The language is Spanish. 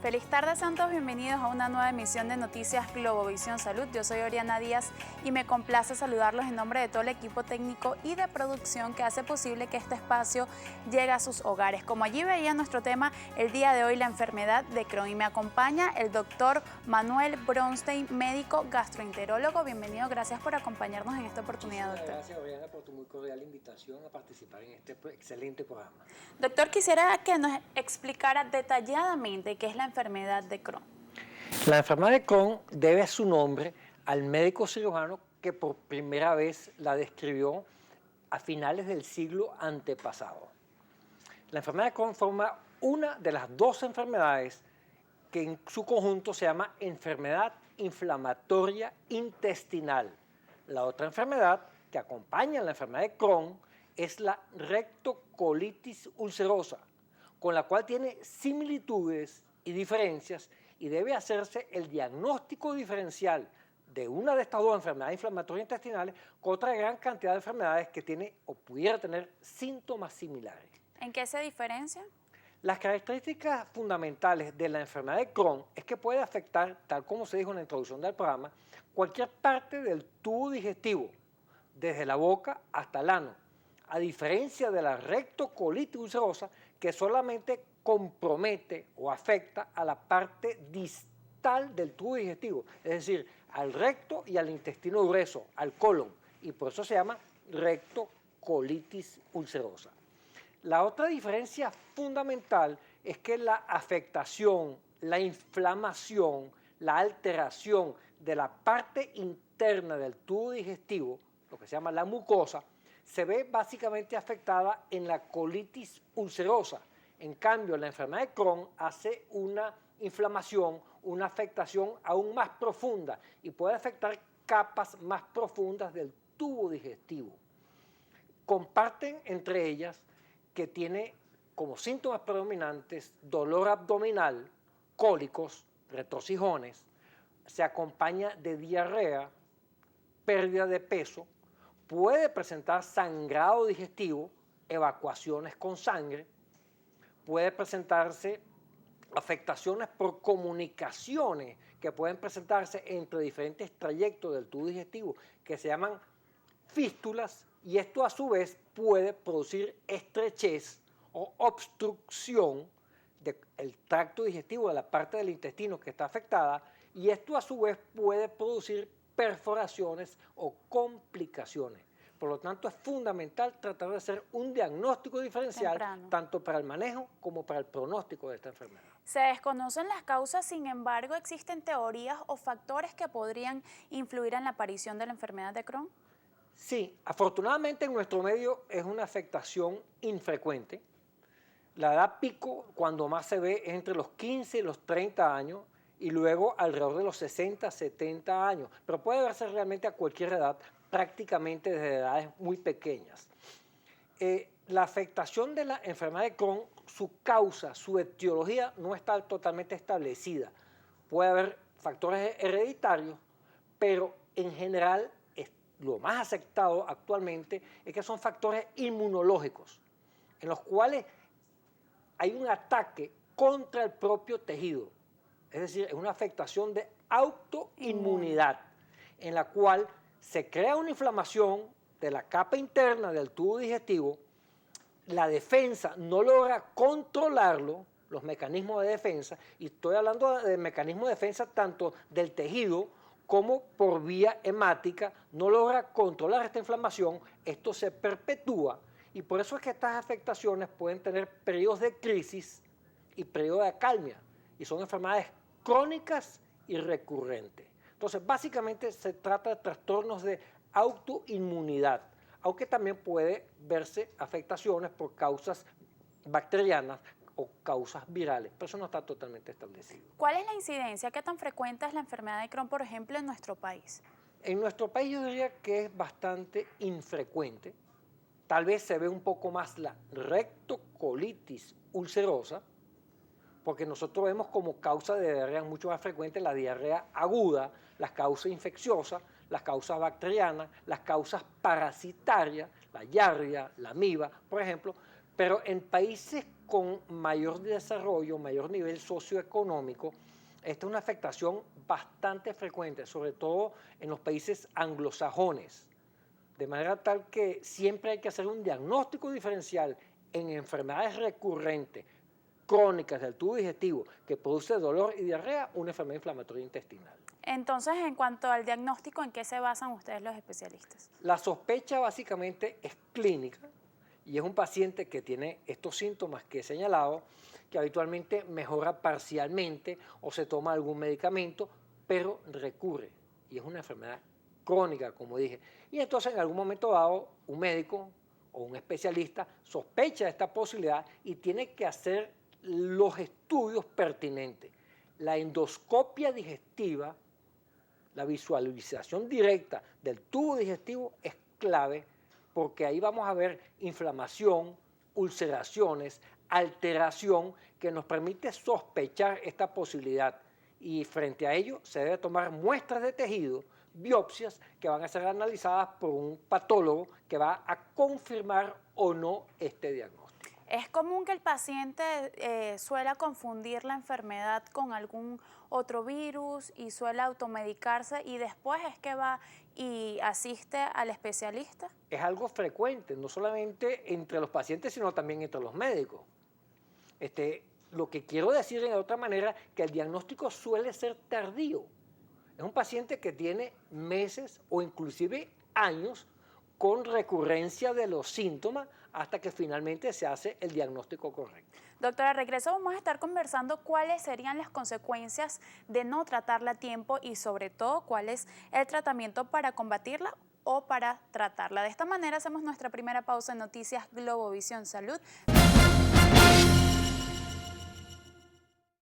Feliz tarde, Santos. Bienvenidos a una nueva emisión de Noticias Globovisión Salud. Yo soy Oriana Díaz y me complace saludarlos en nombre de todo el equipo técnico y de producción que hace posible que este espacio llegue a sus hogares. Como allí veía nuestro tema el día de hoy, la enfermedad de Crohn. Y me acompaña el doctor Manuel Bronstein, médico gastroenterólogo. Bienvenido, gracias por acompañarnos en esta oportunidad, doctor. Gracias, Oriana, por tu muy cordial invitación a participar en este excelente programa. Doctor, quisiera que nos explicara detalladamente qué es la enfermedad de Crohn. La enfermedad de Crohn debe su nombre al médico cirujano que por primera vez la describió a finales del siglo antepasado. La enfermedad de Crohn forma una de las dos enfermedades que en su conjunto se llama enfermedad inflamatoria intestinal. La otra enfermedad que acompaña a la enfermedad de Crohn es la rectocolitis ulcerosa, con la cual tiene similitudes y diferencias y debe hacerse el diagnóstico diferencial de una de estas dos enfermedades inflamatorias intestinales con otra gran cantidad de enfermedades que tiene o pudiera tener síntomas similares. ¿En qué se diferencia? Las características fundamentales de la enfermedad de Crohn es que puede afectar, tal como se dijo en la introducción del programa, cualquier parte del tubo digestivo, desde la boca hasta el ano, a diferencia de la rectocolitis ulcerosa, que solamente compromete o afecta a la parte distal del tubo digestivo, es decir, al recto y al intestino grueso, al colon, y por eso se llama rectocolitis ulcerosa. La otra diferencia fundamental es que la afectación, la inflamación, la alteración de la parte interna del tubo digestivo, lo que se llama la mucosa, se ve básicamente afectada en la colitis ulcerosa. En cambio, la enfermedad de Crohn hace una inflamación, una afectación aún más profunda y puede afectar capas más profundas del tubo digestivo. Comparten entre ellas que tiene como síntomas predominantes dolor abdominal, cólicos, retorcijones, se acompaña de diarrea, pérdida de peso, puede presentar sangrado digestivo, evacuaciones con sangre, puede presentarse afectaciones por comunicaciones que pueden presentarse entre diferentes trayectos del tubo digestivo que se llaman fístulas, y esto a su vez puede producir estrechez o obstrucción del tracto digestivo de la parte del intestino que está afectada, y esto a su vez puede producir perforaciones o complicaciones. Por lo tanto, es fundamental tratar de hacer un diagnóstico diferencial Temprano, tanto para el manejo como para el pronóstico de esta enfermedad. se desconocen las causas, sin embargo, ¿existen teorías o factores que podrían influir en la aparición de la enfermedad de Crohn? Sí, afortunadamente en nuestro medio es una afectación infrecuente. La edad pico, cuando más se ve, es entre los 15 y los 30 años y luego alrededor de los 60, 70 años. Pero puede verse realmente a cualquier edad, prácticamente desde edades muy pequeñas. La afectación de la enfermedad de Crohn, su causa, su etiología no está totalmente establecida. Puede haber factores hereditarios, pero en general lo más aceptado actualmente es que son factores inmunológicos, en los cuales hay un ataque contra el propio tejido, es decir, es una afectación de autoinmunidad, en la cual se crea una inflamación de la capa interna del tubo digestivo, la defensa no logra controlarlo, los mecanismos de defensa, y estoy hablando de mecanismos de defensa tanto del tejido como por vía hemática, no logra controlar esta inflamación, esto se perpetúa, y por eso es que estas afectaciones pueden tener periodos de crisis y periodos de acalmia, y son enfermedades crónicas y recurrentes. Entonces, básicamente se trata de trastornos de autoinmunidad, aunque también puede verse afectaciones por causas bacterianas o causas virales, pero eso no está totalmente establecido. ¿Cuál es la incidencia? ¿Qué tan frecuente es la enfermedad de Crohn, por ejemplo, en nuestro país? En nuestro país yo diría que es bastante infrecuente. Tal vez se ve un poco más la rectocolitis ulcerosa, porque nosotros vemos como causa de diarrea mucho más frecuente la diarrea aguda, las causas infecciosas, las causas bacterianas, las causas parasitarias, la Yardia, la amiba, por ejemplo, pero en países con mayor desarrollo, mayor nivel socioeconómico, esta es una afectación bastante frecuente, sobre todo en los países anglosajones, de manera tal que siempre hay que hacer un diagnóstico diferencial en enfermedades recurrentes, crónicas del tubo digestivo, que produce dolor y diarrea, una enfermedad inflamatoria intestinal. Entonces, en cuanto al diagnóstico, ¿en qué se basan ustedes los especialistas? La sospecha básicamente es clínica y es un paciente que tiene estos síntomas que he señalado, que habitualmente mejora parcialmente o se toma algún medicamento, pero recurre y es una enfermedad crónica, como dije. Y entonces en algún momento dado un médico o un especialista sospecha de esta posibilidad y tiene que hacer los estudios pertinentes. La endoscopia digestiva, la visualización directa del tubo digestivo es clave porque ahí vamos a ver inflamación, ulceraciones, alteración que nos permite sospechar esta posibilidad y frente a ello se debe tomar muestras de tejido, biopsias que van a ser analizadas por un patólogo que va a confirmar o no este diagnóstico. ¿Es común que el paciente suela confundir la enfermedad con algún otro virus y suele automedicarse y después es que va y asiste al especialista? Es algo frecuente, no solamente entre los pacientes, sino también entre los médicos. Lo que quiero decir de otra manera, que el diagnóstico suele ser tardío. Es un paciente que tiene meses o inclusive años con recurrencia de los síntomas hasta que finalmente se hace el diagnóstico correcto. Doctora, al regreso vamos a estar conversando cuáles serían las consecuencias de no tratarla a tiempo y sobre todo cuál es el tratamiento para combatirla o para tratarla. De esta manera hacemos nuestra primera pausa en Noticias Globovisión Salud.